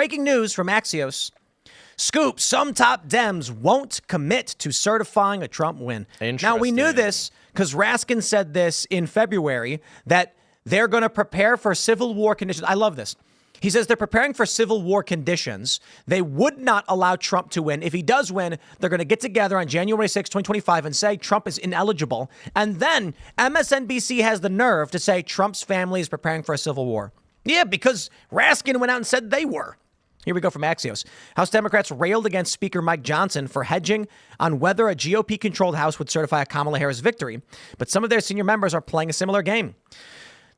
breaking news from Axios. Scoop, some top Dems won't commit to certifying a Trump win. Now, we knew this because Raskin said this in February, that they're going to prepare for civil war conditions. I love this. He says they're preparing for civil war conditions. They would not allow Trump to win. If he does win, they're going to get together on January 6, 2025 and say Trump is ineligible. And then MSNBC has the nerve to say Trump's family is preparing for a civil war. Yeah, because Raskin went out and said they were. Here we go from Axios. House Democrats railed against Speaker Mike Johnson for hedging on whether a GOP-controlled House would certify a Kamala Harris victory. But some of their senior members are playing a similar game.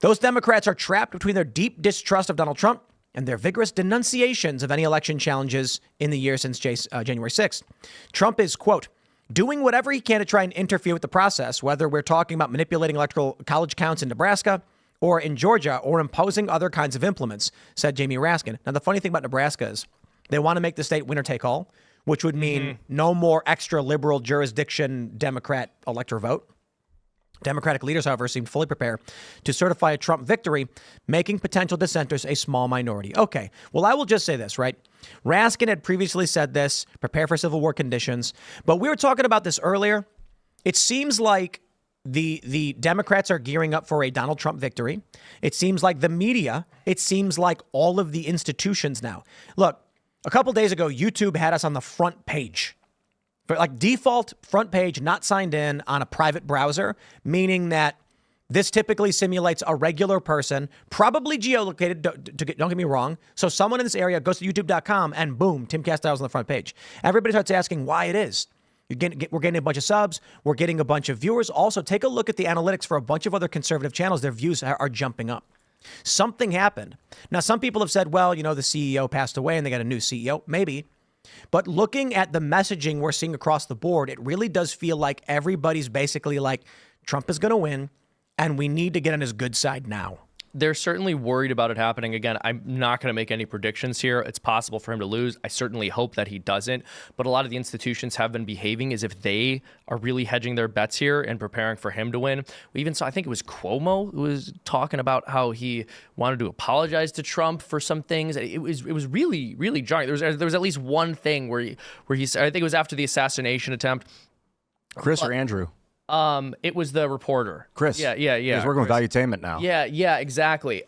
Those Democrats are trapped between their deep distrust of Donald Trump and their vigorous denunciations of any election challenges in the year since January 6th. Trump is, quote, doing whatever he can to try and interfere with the process, whether we're talking about manipulating electoral college counts in Nebraska or in Georgia or imposing other kinds of implements, said Jamie Raskin. Now, the funny thing about Nebraska is they want to make the state winner take all, which would mean no more extra liberal jurisdiction Democrat elector vote. Democratic leaders, however, seemed fully prepared to certify a Trump victory, making potential dissenters a small minority. Okay, well, I will just say this, right? Raskin had previously said this, prepare for civil war conditions, but we were talking about this earlier. It seems like the Democrats are gearing up for a Donald Trump victory. It seems like the media, it seems like all of the institutions now. Look, a couple days ago, YouTube had us on the front page. But like default front page, not signed in on a private browser, meaning that this typically simulates a regular person, probably geolocated, don't get me wrong. So someone in this area goes to youtube.com and boom, Timcast dials on the front page. Everybody starts asking why it is. We're getting a bunch of subs. We're getting a bunch of viewers. Also, take a look at the analytics for a bunch of other conservative channels. Their views are jumping up. Something happened. Now, some people have said, well, you know, the CEO passed away and they got a new CEO. Maybe. But looking at the messaging we're seeing across the board, it really does feel like everybody's basically like, Trump is going to win and we need to get on his good side now. They're certainly worried about it happening. Again, I'm not going to make any predictions here. It's possible for him to lose. I certainly hope that he doesn't. But a lot of the institutions have been behaving as if they are really hedging their bets here and preparing for him to win. We even saw, I think it was Cuomo who was talking about how he wanted to apologize to Trump for some things. It was really, really jarring. There was at least one thing where he said, I think it was after the assassination attempt. Chris or Andrew? It was the reporter. Chris. Yeah. He's working with Valuetainment now. Yeah, exactly.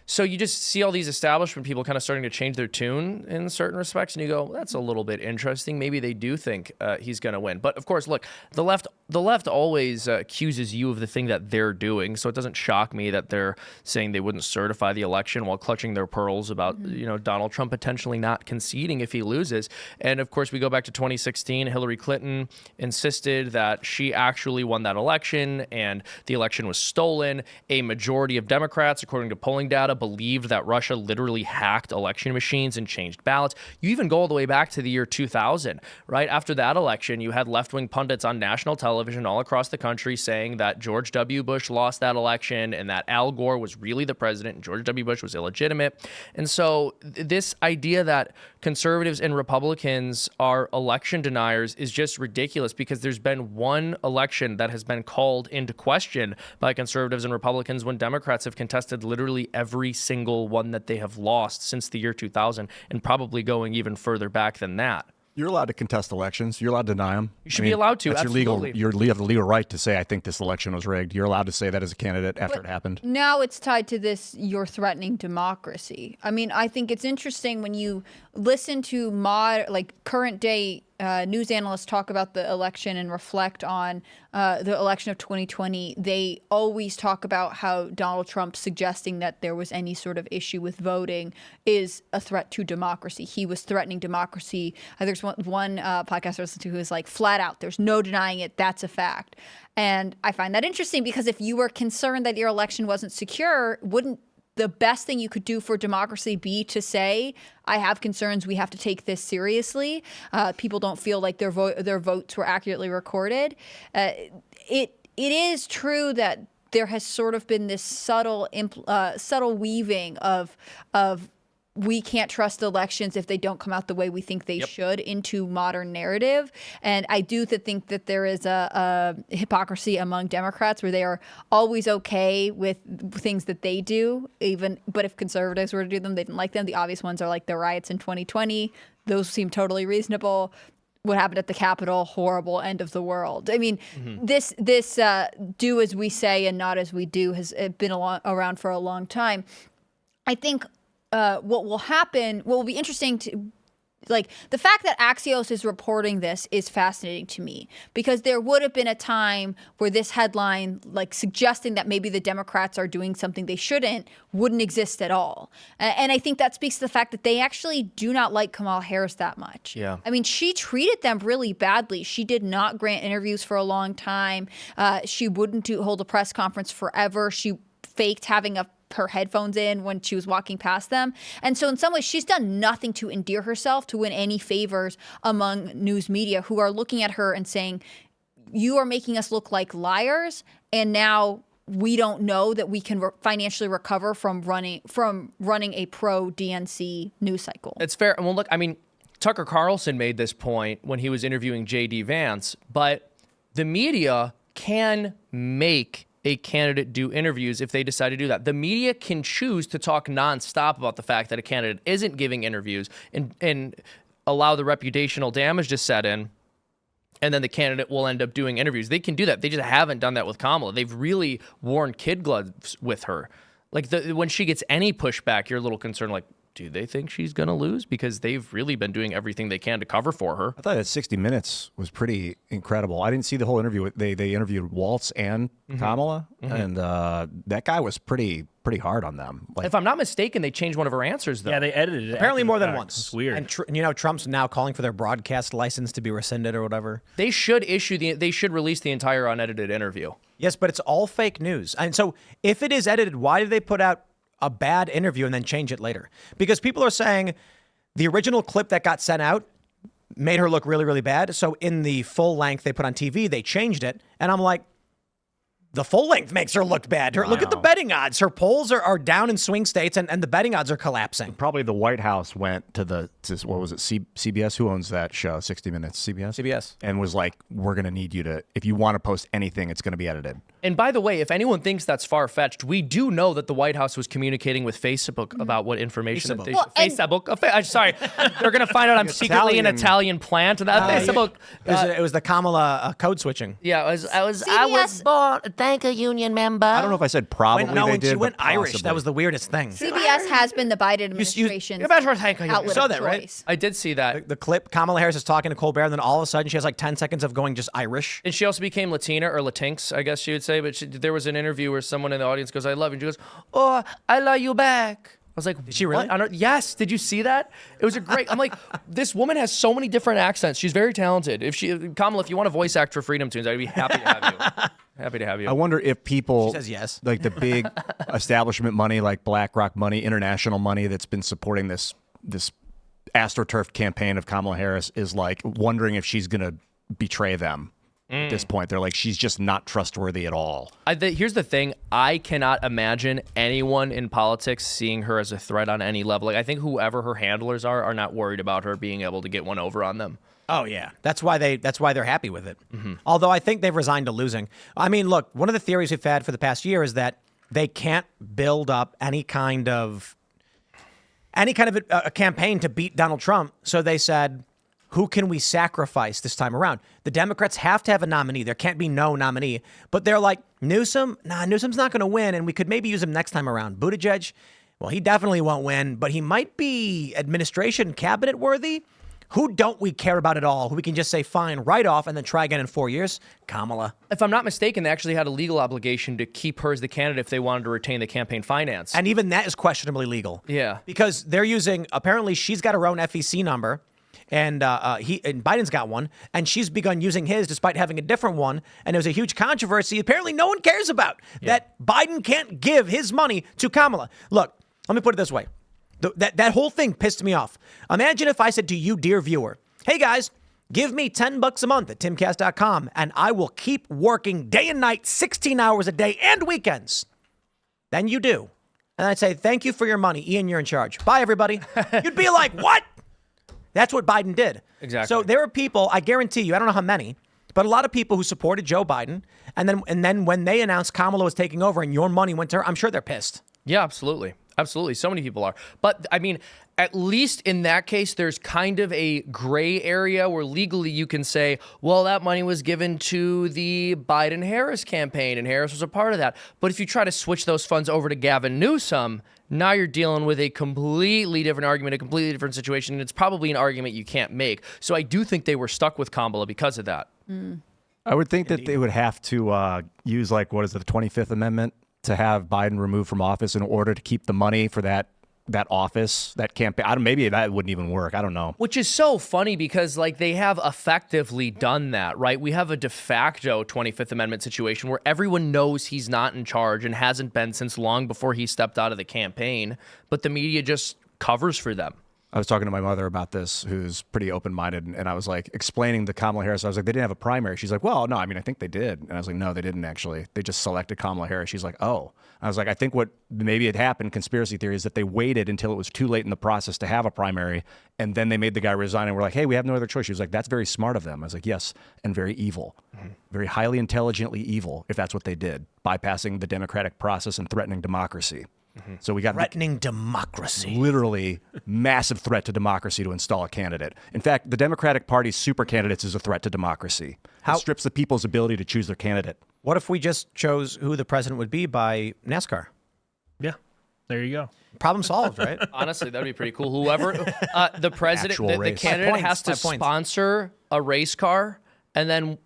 So you just see all these establishment people kind of starting to change their tune in certain respects, and you go, that's a little bit interesting. Maybe they do think he's going to win. But of course, look, the left always accuses you of the thing that they're doing. So it doesn't shock me that they're saying they wouldn't certify the election while clutching their pearls about Donald Trump potentially not conceding if he loses. And of course, we go back to 2016. Hillary Clinton insisted that she actually won that election, and the election was stolen. A majority of Democrats, according to polling data, believed that Russia literally hacked election machines and changed ballots. You even go all the way back to the year 2000, right? After that election, you had left-wing pundits on national television all across the country saying that George W. Bush lost that election and that Al Gore was really the president and George W. Bush was illegitimate. And so this idea that conservatives and Republicans are election deniers is just ridiculous, because there's been one election that has been called into question by conservatives and Republicans when Democrats have contested literally every single one that they have lost since the year 2000, and probably going even further back than that. You're allowed to contest elections. You're allowed to deny them. You should be allowed to. That's absolutely. you have the legal right to say, I think this election was rigged. You're allowed to say that as a candidate after it happened. Now it's tied to this, you're threatening democracy. I mean, I think it's interesting when you listen to current day news analysts talk about the election and reflect on the election of 2020. They always talk about how Donald Trump suggesting that there was any sort of issue with voting is a threat to democracy. He was threatening democracy. There's one podcast I listened to who is like, flat out, there's no denying it. That's a fact. And I find that interesting, because if you were concerned that your election wasn't secure, wouldn't the best thing you could do for democracy be to say, I have concerns, we have to take this seriously? People don't feel like their votes were accurately recorded. It is true that there has sort of been this subtle weaving of we can't trust elections if they don't come out the way we think they should into modern narrative. And I do think that there is a hypocrisy among Democrats where they are always okay with things that they do, but if conservatives were to do them, they didn't like them. The obvious ones are like the riots in 2020. Those seem totally reasonable. What happened at the Capitol, horrible, end of the world. I mean, this do as we say and not as we do has been around for a long time. I think what will be interesting to, like, the fact that Axios is reporting this is fascinating to me, because there would have been a time where this headline, like suggesting that maybe the Democrats are doing something they shouldn't, wouldn't exist at all. And I think that speaks to the fact that they actually do not like Kamala Harris that much. Yeah. I mean, she treated them really badly. She did not grant interviews for a long time. She wouldn't hold a press conference forever. She faked having her headphones in when she was walking past them. And so in some ways, she's done nothing to endear herself, to win any favors among news media who are looking at her and saying, you are making us look like liars, and now we don't know that we can financially recover from running a pro-DNC news cycle. It's fair. And well, look, I mean, Tucker Carlson made this point when he was interviewing J.D. Vance, but the media can make a candidate do interviews if they decide to do that. The media can choose to talk nonstop about the fact that a candidate isn't giving interviews and allow the reputational damage to set in, and then the candidate will end up doing interviews. They can do that. They just haven't done that with Kamala. They've really worn kid gloves with her. Like, when she gets any pushback, you're a little concerned, like, do they think she's going to lose? Because they've really been doing everything they can to cover for her. I thought that 60 Minutes was pretty incredible. I didn't see the whole interview. They interviewed Waltz and Kamala, and that guy was pretty hard on them. Like, if I'm not mistaken, they changed one of her answers, though. Yeah, they edited it. Apparently more than once. It's weird. And Trump's now calling for their broadcast license to be rescinded or whatever. They should release the entire unedited interview. Yes, but it's all fake news. And so if it is edited, why did they put out a bad interview and then change it later? Because people are saying the original clip that got sent out made her look really, really bad. So in the full length they put on TV, they changed it. And I'm like, the full length makes her look bad. Look at the betting odds. Her polls are down in swing states, and the betting odds are collapsing. probably the White House went to what was it, CBS? Who owns that show, 60 Minutes? CBS? And was like, we're going to need you to, if you want to post anything, it's going to be edited. And by the way, if anyone thinks that's far-fetched, we do know that the White House was communicating with Facebook about what information that they should. Sorry, they're going to find out I'm secretly an Italian plant. Facebook. It was the Kamala code switching. Yeah, I was born. Thank a union member. I don't know if I said probably they did. She went but Irish. possibly. That was the weirdest thing. CBS has been the Biden administration's outlet saw of that, right? choice. I did see that. The clip, Kamala Harris is talking to Colbert, and then all of a sudden she has like 10 seconds of going just Irish. And she also became Latina or Latinx, I guess she would say. But there was an interview where someone in the audience goes, "I love you." And she goes, "Oh, I love you back." I was like, did she really? Yes. Did you see that? It was a great. I'm like, this woman has so many different accents. She's very talented. Kamala, if you want to voice act for Freedom Tunes, I'd be happy to have you. Happy to have you. I wonder if people, she says yes, like the big establishment money, like BlackRock money, international money that's been supporting this astroturfed campaign of Kamala Harris, is like wondering if she's going to betray them. At this point, they're like, she's just not trustworthy at all. Here's the thing. I cannot imagine anyone in politics seeing her as a threat on any level. Like, I think whoever her handlers are not worried about her being able to get one over on them. Oh, yeah. That's why they're happy with it. Although I think they've resigned to losing. I mean, look, one of the theories we've had for the past year is that they can't build up any kind of a campaign to beat Donald Trump. So they said, who can we sacrifice this time around? The Democrats have to have a nominee. There can't be no nominee. But they're like, Newsom? Nah, Newsom's not going to win, and we could maybe use him next time around. Buttigieg? Well, he definitely won't win, but he might be administration cabinet worthy. Who don't we care about at all? Who we can just say, fine, write off, and then try again in 4 years? Kamala. If I'm not mistaken, they actually had a legal obligation to keep her as the candidate if they wanted to retain the campaign finance. And even that is questionably legal. Yeah. Because they're using, apparently she's got her own FEC number. And Biden's got one, and she's begun using his despite having a different one. And there was a huge controversy. Apparently, no one cares about that. Biden can't give his money to Kamala. Look, let me put it this way: that whole thing pissed me off. Imagine if I said to you, dear viewer, "Hey guys, give me $10 a month at Timcast.com, and I will keep working day and night, 16 hours a day, and weekends." Then you do. and I'd say, thank you for your money. Ian, you're in charge. Bye, everybody. You'd be like, what? That's what Biden did. Exactly. So there are people, I guarantee you, I don't know how many, but a lot of people who supported Joe Biden, and then when they announced Kamala was taking over and your money went to her, I'm sure they're pissed. Yeah, absolutely. Absolutely. So many people are. But I mean, at least in that case, there's kind of a gray area where legally you can say, well, that money was given to the Biden-Harris campaign and Harris was a part of that. But if you try to switch those funds over to Gavin Newsom, now you're dealing with a completely different argument, a completely different situation. And it's probably an argument you can't make. So I do think they were stuck with Kamala because of that. I would think that they would have to use, like, what is it, the 25th Amendment to have Biden removed from office in order to keep the money for that office, that campaign. Maybe that wouldn't even work. I don't know. Which is so funny because, like, they have effectively done that, right? We have a de facto 25th Amendment situation where everyone knows he's not in charge and hasn't been since long before he stepped out of the campaign, but the media just covers for them. I was talking to my mother about this, who's pretty open-minded, and I was like explaining to Kamala Harris. I was like, they didn't have a primary. She's like, well, no, I mean, I think they did. And I was like, no, they didn't actually. They just selected Kamala Harris. She's like, oh. I was like, I think what maybe had happened, conspiracy theory, is that they waited until it was too late in the process to have a primary, and then they made the guy resign, and we're like, hey, we have no other choice. She was like, that's very smart of them. I was like, yes, and very evil. Very highly intelligently evil, if that's what they did, bypassing the democratic process and threatening democracy. So we got threatening democracy. Literally massive threat to democracy to install a candidate. In fact, the Democratic Party's super candidates is a threat to democracy. It strips the people's ability to choose their candidate. What if we just chose who the president would be by NASCAR? Yeah, there you go. Problem solved, right? Honestly, that'd be pretty cool. Whoever the president, the candidate has to sponsor a race car, and then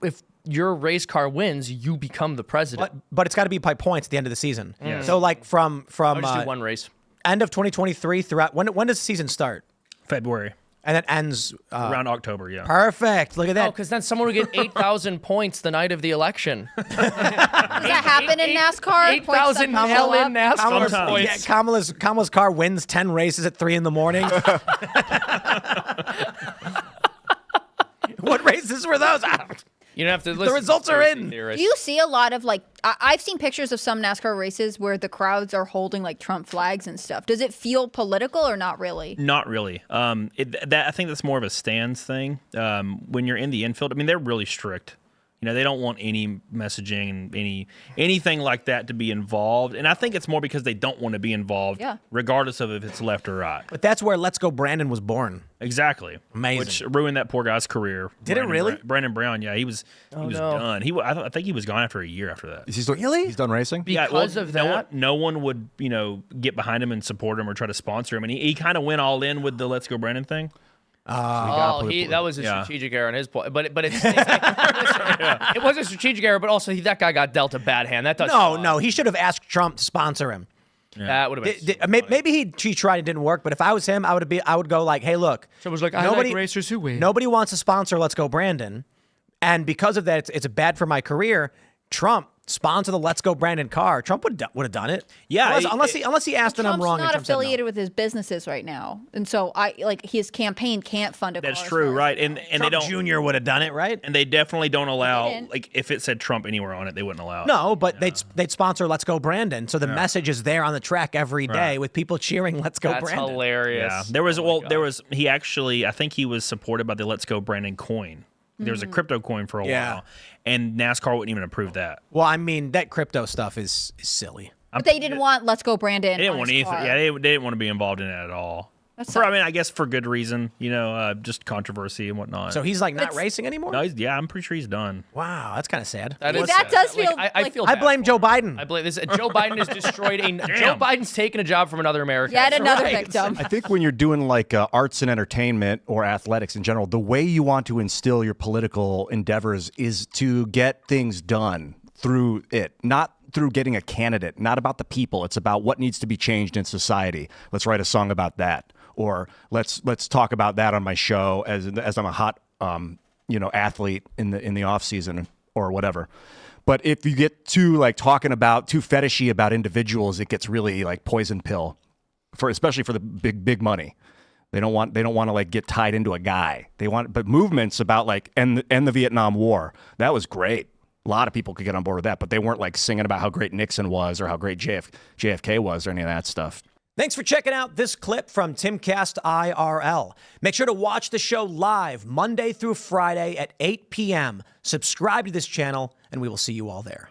if your race car wins, you become the president. But it's got to be by points at the end of the season. So like from I'll just do one race. End of 2023 throughout. When does the season start? February. And it ends around October, yeah. Perfect. Look at that. Oh, because then someone would get 8,000 points the night of the election. Does that happen in NASCAR? 8,000 hell in NASCAR points. Yeah, Kamala's car wins 10 races at 3 in the morning. What races were those? You don't have to listen. The results are in. Do you see a lot of, like, I've seen pictures of some NASCAR races where the crowds are holding like Trump flags and stuff. Does it feel political or not really? Not really. I think that's more of a stands thing. When you're in the infield, I mean, they're really strict. You know, they don't want any messaging and anything like that to be involved. And I think it's more because they don't want to be involved, regardless of if it's left or right. But that's where Let's Go Brandon was born. Exactly. Amazing. Which ruined that poor guy's career. Did it really? Brandon Brown, yeah, he was done. I think he was gone after a year after that. Is he still, really? He's done racing? Because of that? No one would, get behind him and support him or try to sponsor him. And he kind of went all in with the Let's Go Brandon thing. That was a strategic error on his point. But it's it was a strategic error, but also that guy got dealt a bad hand. That doesn't. No, he should have asked Trump to sponsor him. Yeah. That would have been. Maybe he tried and didn't work. But if I was him, I would go like, hey, look. Someone's like, I like racers who win. Nobody wants to sponsor Let's Go Brandon, and because of that, it's bad for my career. Trump sponsor the Let's Go Brandon car. Trump would have done it. Yeah, unless he asked and I'm wrong. Trump's not affiliated with his businesses right now, and so his campaign can't fund a car. That's true, right? And Trump they don't. Jr. would have done it, right? And they definitely don't allow. Like if it said Trump anywhere on it, they wouldn't allow it. No, but they'd sponsor Let's Go Brandon, so the message is there on the track every day with people cheering Let's Go Brandon. That's hilarious. Yeah, there was. He actually, I think he was supported by the Let's Go Brandon coin. There was a crypto coin for a while, and NASCAR wouldn't even approve that. Well, I mean, that crypto stuff is silly. But they didn't want Let's Go Brandon. They didn't want anything. car. Yeah, they didn't want to be involved in it at all. I guess for good reason, just controversy and whatnot. So he's like not racing anymore? No, I'm pretty sure he's done. Wow, that's kind of sad. That does feel. I feel. I blame Joe Biden. I blame this. Joe Biden has destroyed Joe Biden's taken a job from another American. Yet another victim. I think when you're doing like arts and entertainment or athletics in general, the way you want to instill your political endeavors is to get things done through it, not through getting a candidate, not about the people. It's about what needs to be changed in society. Let's write a song about that. Or let's talk about that on my show as I'm a hot athlete in the off season or whatever. But if you get too talking about too fetishy about individuals, it gets really like poison pill especially for the big money. They don't want to get tied into a guy. But movements about end the Vietnam War. That was great. A lot of people could get on board with that, but they weren't like singing about how great Nixon was or how great JFK was or any of that stuff. Thanks for checking out this clip from Timcast IRL. Make sure to watch the show live Monday through Friday at 8 p.m. Subscribe to this channel, and we will see you all there.